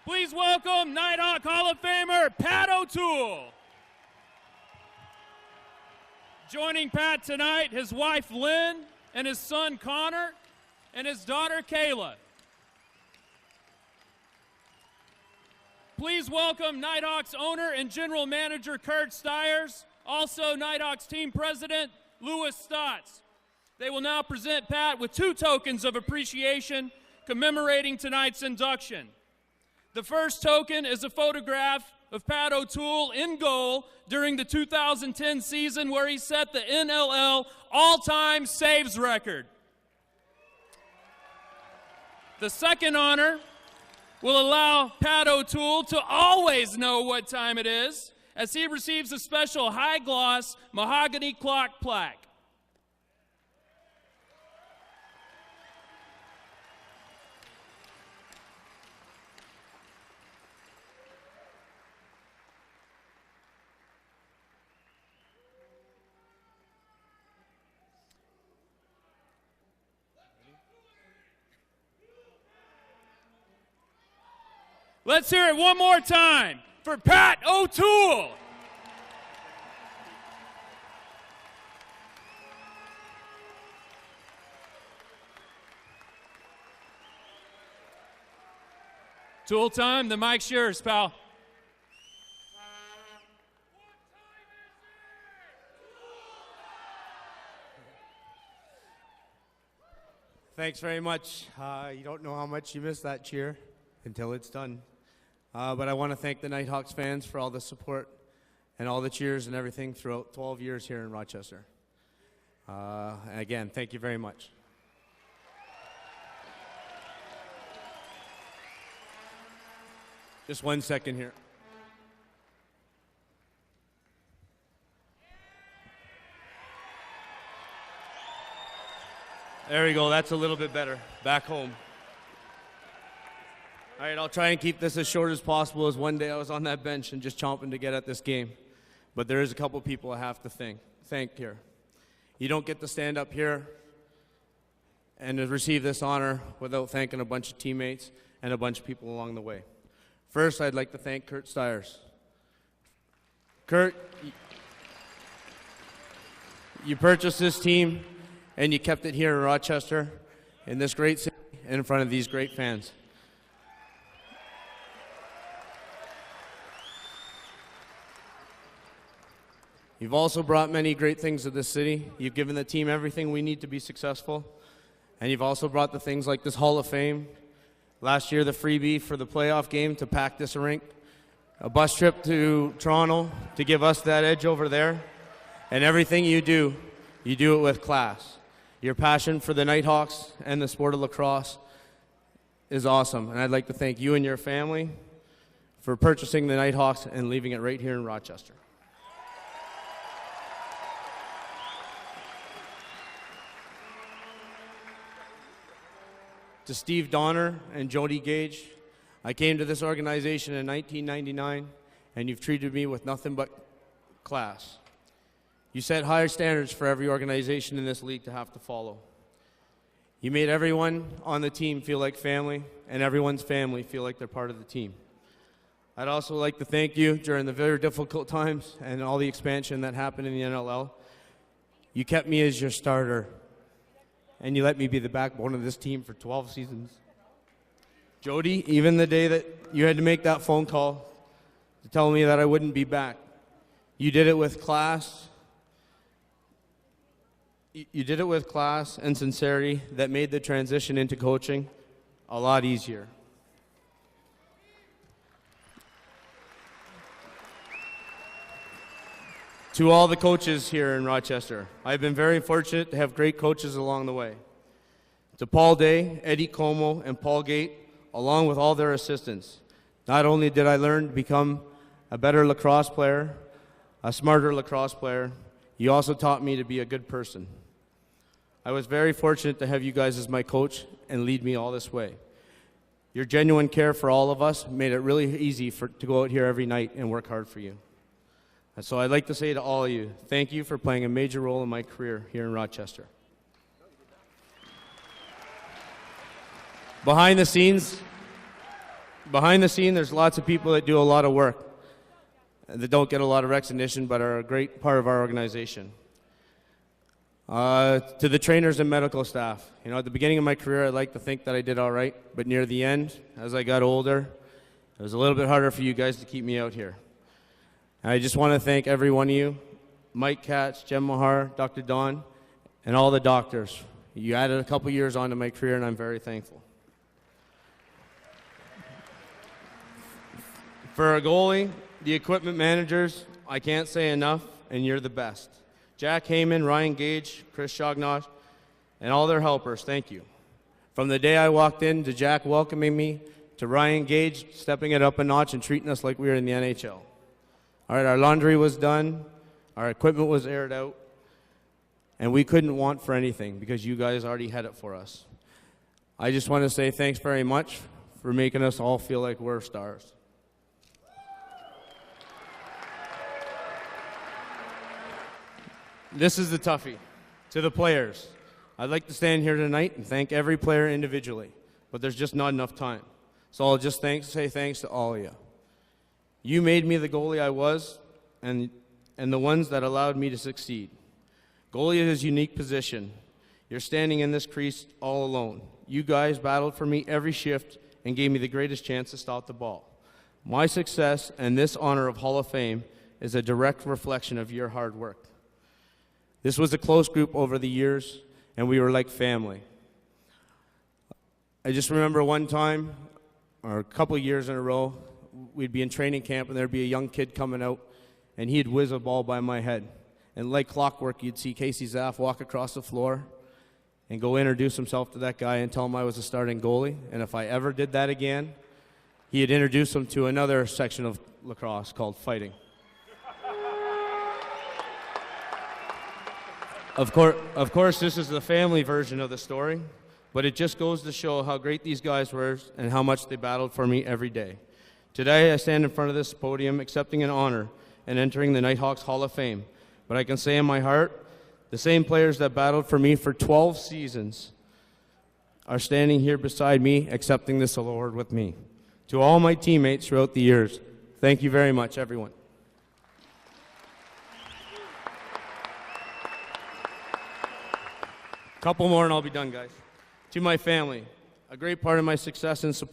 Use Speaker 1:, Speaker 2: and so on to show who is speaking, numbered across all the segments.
Speaker 1: Please welcome Nighthawk Hall of Famer Pat O'Toole. Joining Pat tonight, his wife Lynn and his son Connor and his daughter Kayla. Please welcome Nighthawks owner and general manager Kurt Stiers, also Nighthawks team president Louis Stotts. They will now present Pat with 2 tokens of appreciation commemorating tonight's induction. The first token is a photograph of Pat O'Toole in goal during the 2010 season where he set the NLL all-time saves record. The second honor will allow Pat O'Toole to always know what time it is as he receives a special high-gloss mahogany clock plaque. Let's hear it one more time for Pat O'Toole. Toole time, the mic's yours, pal.
Speaker 2: Thanks very much. You don't know how much you miss that cheer until it's done. But I want to thank the Nighthawks fans for all the support and all the cheers and everything throughout 12 years here in Rochester. And again, thank you very much. Just 1 second here. There we go. That's a little bit better. Back home. All right, I'll try and keep this as short as possible, as one day I was on that bench and just chomping to get at this game. But there is a couple people I have to thank here. You don't get to stand up here and to receive this honor without thanking a bunch of teammates and a bunch of people along the way. First, I'd like to thank Kurt Stiers. Kurt, you purchased this team and you kept it here in Rochester, in this great city, and in front of these great fans. You've also brought many great things to this city. You've given the team everything we need to be successful. And you've also brought the things like this Hall of Fame. Last year, the freebie for the playoff game to pack this rink. A bus trip to Toronto to give us that edge over there. And everything you do it with class. Your passion for the Nighthawks and the sport of lacrosse is awesome. And I'd like to thank you and your family for purchasing the Nighthawks and leaving it right here in Rochester. To Steve Donner and Jody Gage, I came to this organization in 1999, and you've treated me with nothing but class. You set higher standards for every organization in this league to have to follow. You made everyone on the team feel like family, and everyone's family feel like they're part of the team. I'd also like to thank you during the very difficult times and all the expansion that happened in the NLL. You kept me as your starter, and you let me be the backbone of this team for 12 seasons. Jody, even the day that you had to make that phone call to tell me that I wouldn't be back, you did it with class. You did it with class and sincerity that made the transition into coaching a lot easier. To all the coaches here in Rochester, I've been very fortunate to have great coaches along the way. To Paul Day, Eddie Como, and Paul Gate, along with all their assistants, not only did I learn to become a better lacrosse player, a smarter lacrosse player, you also taught me to be a good person. I was very fortunate to have you guys as my coach and lead me all this way. Your genuine care for all of us made it really easy to go out here every night and work hard for you. And so I'd like to say to all of you, thank you for playing a major role in my career here in Rochester. Behind the scenes, behind the scene, there's lots of people that do a lot of work that don't get a lot of recognition but are a great part of our organization. To the trainers and medical staff, at the beginning of my career, I'd like to think that I did all right, but near the end, as I got older, it was a little bit harder for you guys to keep me out here. And I just want to thank every one of you, Mike Katz, Jem Mahar, Dr. Don, and all the doctors. You added a couple years onto my career, and I'm very thankful. For our goalie, the equipment managers, I can't say enough, and you're the best. Jack Heyman, Ryan Gage, Chris Chagnosh, and all their helpers, thank you. From the day I walked in to Jack welcoming me, to Ryan Gage stepping it up a notch and treating us like we were in the NHL. All right, our laundry was done, our equipment was aired out, and we couldn't want for anything because you guys already had it for us. I just want to say thanks very much for making us all feel like we're stars. This is the toughie. To the players, I'd like to stand here tonight and thank every player individually, but there's just not enough time. So I'll just say thanks to all of you. You made me the goalie I was, and the ones that allowed me to succeed. Goalie is a unique position. You're standing in this crease all alone. You guys battled for me every shift and gave me the greatest chance to stop the ball. My success and this honor of Hall of Fame is a direct reflection of your hard work. This was a close group over the years, and we were like family. I just remember one time, or a couple years in a row, we'd be in training camp, and there'd be a young kid coming out, and he'd whiz a ball by my head. And like clockwork, you'd see Casey Zaff walk across the floor and go introduce himself to that guy and tell him I was a starting goalie. And if I ever did that again, he'd introduce him to another section of lacrosse called fighting. Of course, this is the family version of the story, but it just goes to show how great these guys were and how much they battled for me every day. Today, I stand in front of this podium accepting an honor and entering the Nighthawks Hall of Fame. But I can say in my heart, the same players that battled for me for 12 seasons are standing here beside me accepting this award with me. To all my teammates throughout the years, thank you very much, everyone. Couple more and I'll be done, guys. To my family, a great part of my success is the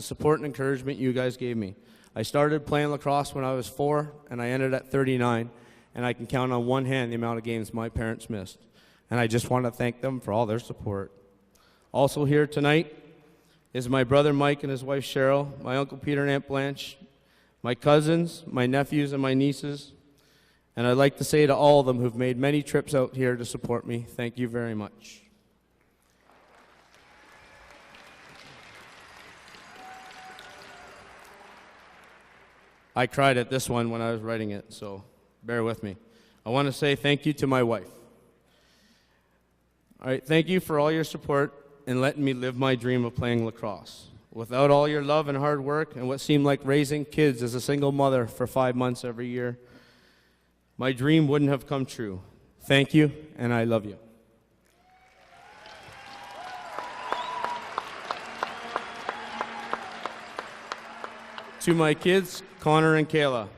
Speaker 2: support and encouragement you guys gave me. I started playing lacrosse when I was 4, and I ended at 39, and I can count on one hand the amount of games my parents missed. And I just want to thank them for all their support. Also here tonight is my brother Mike and his wife Cheryl, my uncle Peter and Aunt Blanche, my cousins, my nephews, and my nieces. And I'd like to say to all of them who've made many trips out here to support me, thank you very much. I cried at this one when I was writing it, so bear with me. I want to say thank you to my wife. All right, thank you for all your support and letting me live my dream of playing lacrosse. Without all your love and hard work and what seemed like raising kids as a single mother for 5 months every year, my dream wouldn't have come true. Thank you, and I love you. To my kids, Connor and Kayla,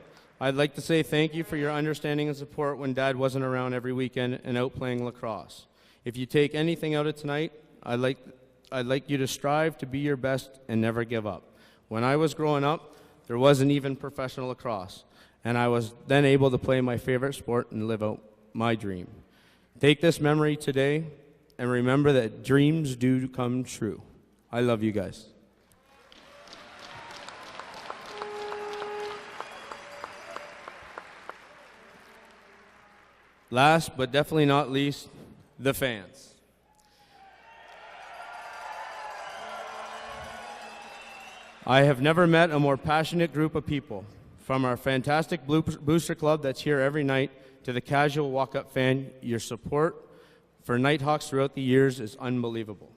Speaker 2: I'd like to say thank you for your understanding and support when Dad wasn't around every weekend and out playing lacrosse. If you take anything out of tonight, I'd like you to strive to be your best and never give up. When I was growing up, there wasn't even professional lacrosse, and I was then able to play my favorite sport and live out my dream. Take this memory today and remember that dreams do come true. I love you guys. Last but definitely not least, the fans. I have never met a more passionate group of people. From our fantastic Booster Club that's here every night to the casual walk-up fan, your support for Nighthawks throughout the years is unbelievable.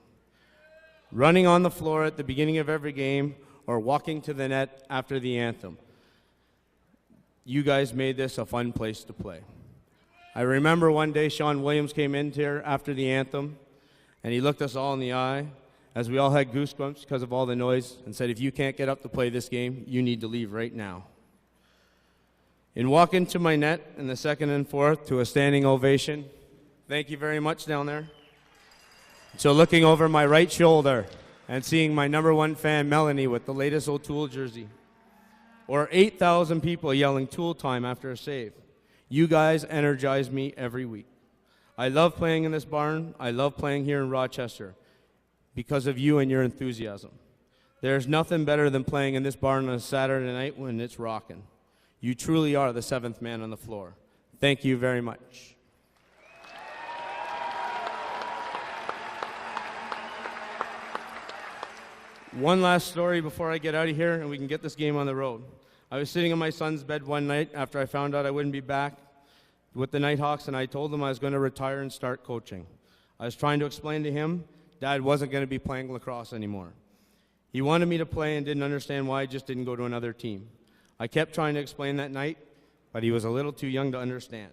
Speaker 2: Running on the floor at the beginning of every game or walking to the net after the anthem. You guys made this a fun place to play. I remember one day Sean Williams came in here after the anthem, and he looked us all in the eye, as we all had goosebumps because of all the noise, and said, if you can't get up to play this game, you need to leave right now. In walking to my net in the second and fourth to a standing ovation, thank you very much down there. So looking over my right shoulder and seeing my #1 fan, Melanie, with the latest O'Toole jersey, or 8,000 people yelling Tool time after a save. You guys energize me every week. I love playing in this barn. I love playing here in Rochester because of you and your enthusiasm. There's nothing better than playing in this barn on a Saturday night when it's rocking. You truly are the seventh man on the floor. Thank you very much. One last story before I get out of here and we can get this game on the road. I was sitting in my son's bed one night after I found out I wouldn't be back with the Nighthawks, and I told him I was going to retire and start coaching. I was trying to explain to him Dad wasn't going to be playing lacrosse anymore. He wanted me to play and didn't understand why I just didn't go to another team. I kept trying to explain that night, but he was a little too young to understand.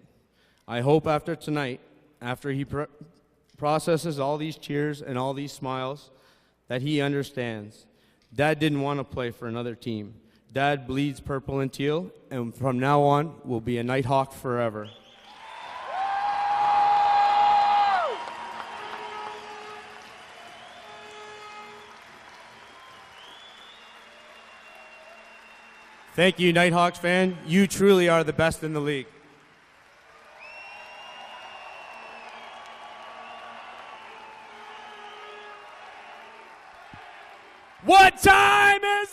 Speaker 2: I hope after tonight, after he processes all these cheers and all these smiles, that he understands. Dad didn't want to play for another team. Dad bleeds purple and teal, and from now on, will be a Nighthawk forever. Thank you, Nighthawks fan. You truly are the best in the league. What time is